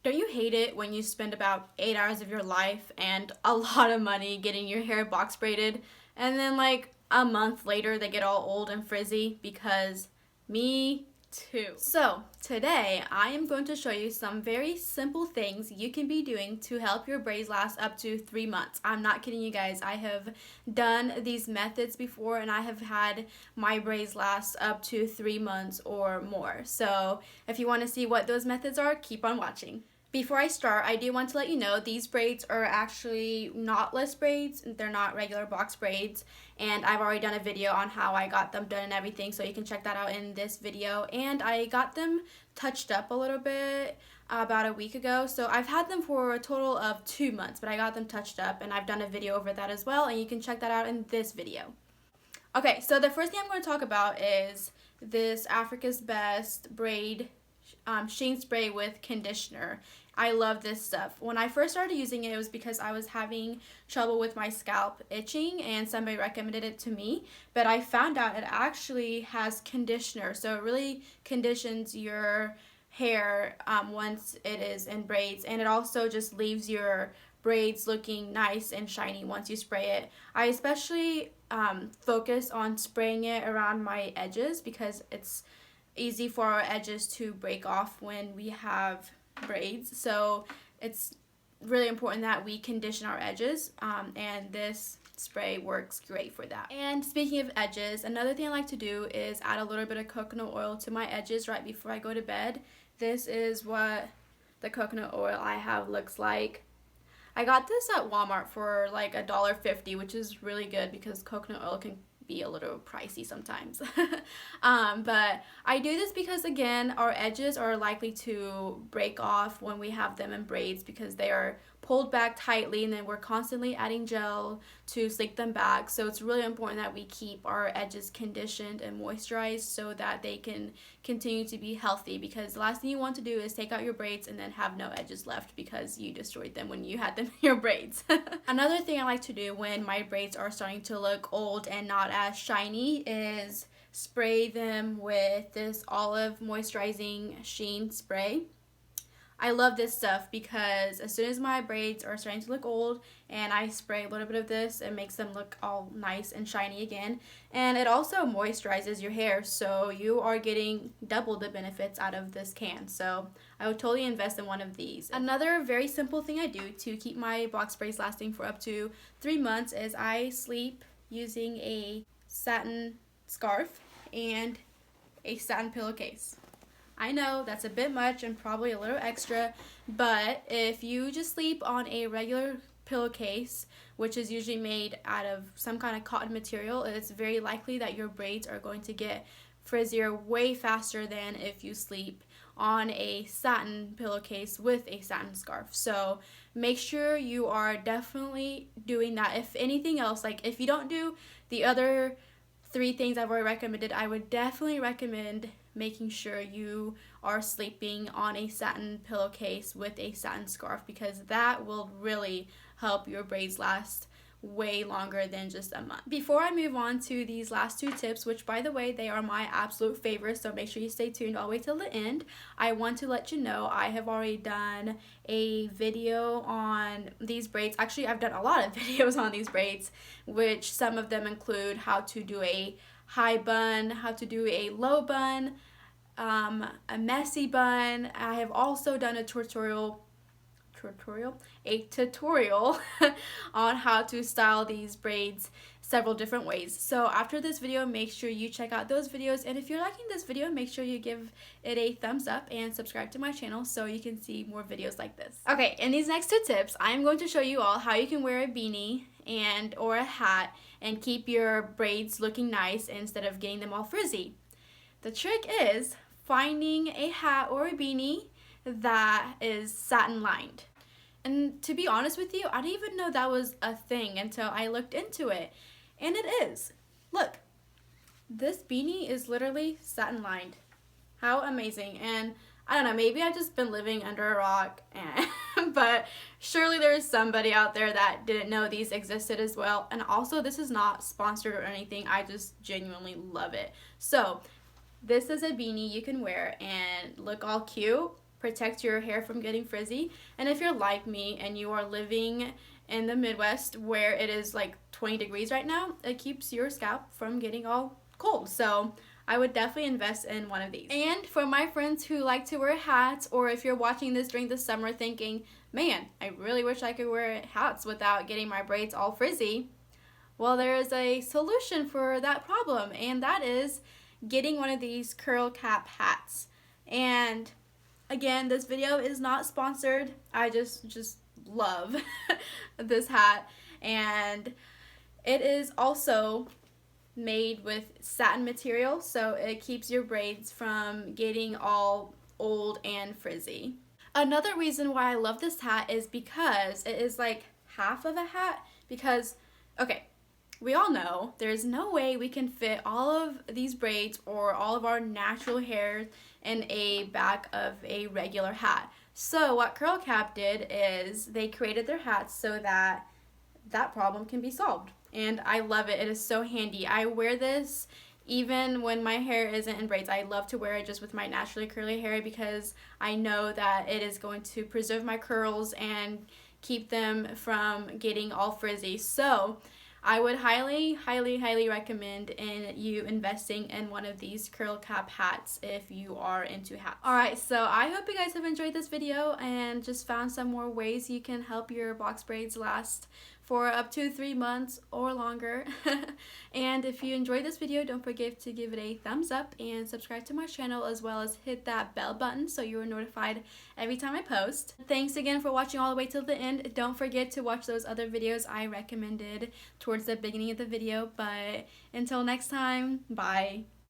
Don't you hate it when you spend about 8 hours of your life and a lot of money getting your hair box braided, and then like a month later they get all old and frizzy? Because me too. So today I am going to show you some very simple things you can be doing to help your braids last up to 3 months. I'm not kidding you guys. I have done these methods before and I have had my braids last up to 3 months or more. So if you want to see what those methods are, keep on watching. Before I start, I do want to let you know these braids are actually knotless braids. They're not regular box braids, and I've already done a video on how I got them done and everything, so you can check that out in this video. And I got them touched up a little bit about a week ago, so I've had them for a total of 2 months, but I got them touched up and I've done a video over that as well, and you can check that out in this video. Okay, so the first thing I'm going to talk about is this Africa's Best Braid sheen spray with conditioner. I love this stuff. When I first started using it, it was because I was having trouble with my scalp itching and somebody recommended it to me, but I found out it actually has conditioner, so it really conditions your hair once it is in braids, and it also just leaves your braids looking nice and shiny once you spray it. I especially focus on spraying it around my edges because it's easy for our edges to break off when we have braids, so it's really important that we condition our edges, and this spray works great for that. And speaking of edges, another thing I like to do is add a little bit of coconut oil to my edges right before I go to bed. This is what the coconut oil I have looks like. I got this at Walmart for like $1.50, which is really good because coconut oil can be a little pricey sometimes. But I do this because, again, our edges are likely to break off when we have them in braids because they are pulled back tightly, and then we're constantly adding gel to sleek them back. So it's really important that we keep our edges conditioned and moisturized so that they can continue to be healthy, because the last thing you want to do is take out your braids and then have no edges left because you destroyed them when you had them in your braids. Another thing I like to do when my braids are starting to look old and not as shiny is spray them with this olive moisturizing sheen spray. I love this stuff because as soon as my braids are starting to look old and I spray a little bit of this, it makes them look all nice and shiny again. And it also moisturizes your hair, so you are getting double the benefits out of this can. So I would totally invest in one of these. Another very simple thing I do to keep my box braids lasting for up to 3 months is I sleep using a satin scarf and a satin pillowcase. I know that's a bit much and probably a little extra, but if you just sleep on a regular pillowcase, which is usually made out of some kind of cotton material, it's very likely that your braids are going to get frizzier way faster than if you sleep on a satin pillowcase with a satin scarf. So make sure you are definitely doing that. If anything else, like if you don't do the other 3 things I've already recommended, I would definitely recommend making sure you are sleeping on a satin pillowcase with a satin scarf, because that will really help your braids last way longer than just a month. Before I move on to these last 2 tips, which by the way, they are my absolute favorites, so make sure you stay tuned all the way till the end, I want to let you know I have already done a video on these braids. Actually, I've done a lot of videos on these braids, which some of them include how to do a high bun, how to do a low bun, a messy bun. I have also done a tutorial on how to style these braids several different ways. So after this video, make sure you check out those videos, and if you're liking this video, make sure you give it a thumbs up and subscribe to my channel so you can see more videos like this. Okay, in these next 2 tips, I'm going to show you all how you can wear a beanie or a hat and keep your braids looking nice instead of getting them all frizzy. The trick is finding a hat or a beanie that is satin lined. And to be honest with you, I didn't even know that was a thing until I looked into it. And it is. Look, this beanie is literally satin lined. How amazing. And I don't know, maybe I've just been living under a rock, but surely there is somebody out there that didn't know these existed as well. And also, this is not sponsored or anything. I just genuinely love it. So this is a beanie you can wear and look all cute, protect your hair from getting frizzy. And if you're like me and you are living in the Midwest where it is like 20 degrees right now, it keeps your scalp from getting all cold. So I would definitely invest in one of these. And for my friends who like to wear hats, or if you're watching this during the summer thinking, man, I really wish I could wear hats without getting my braids all frizzy, well, there is a solution for that problem, and that is getting one of these curl cap hats. And again, this video is not sponsored. I just love this hat, and it is also made with satin material, so it keeps your braids from getting all old and frizzy. Another reason why I love this hat is because it is like half of a hat, because okay, we all know there's no way we can fit all of these braids or all of our natural hair in a back of a regular hat. So what Curl Cap did is they created their hats so that that problem can be solved. And I love it. It is so handy. I wear this even when my hair isn't in braids. I love to wear it just with my naturally curly hair because I know that it is going to preserve my curls and keep them from getting all frizzy. So I would highly recommend you investing in one of these curl cap hats if you are into hats. Alright, so I hope you guys have enjoyed this video and just found some more ways you can help your box braids last for up to 3 months or longer. And if you enjoyed this video, don't forget to give it a thumbs up and subscribe to my channel, as well as hit that bell button so you are notified every time I post. Thanks again for watching all the way till the end. Don't forget to watch those other videos I recommended towards the beginning of the video, but until next time, bye.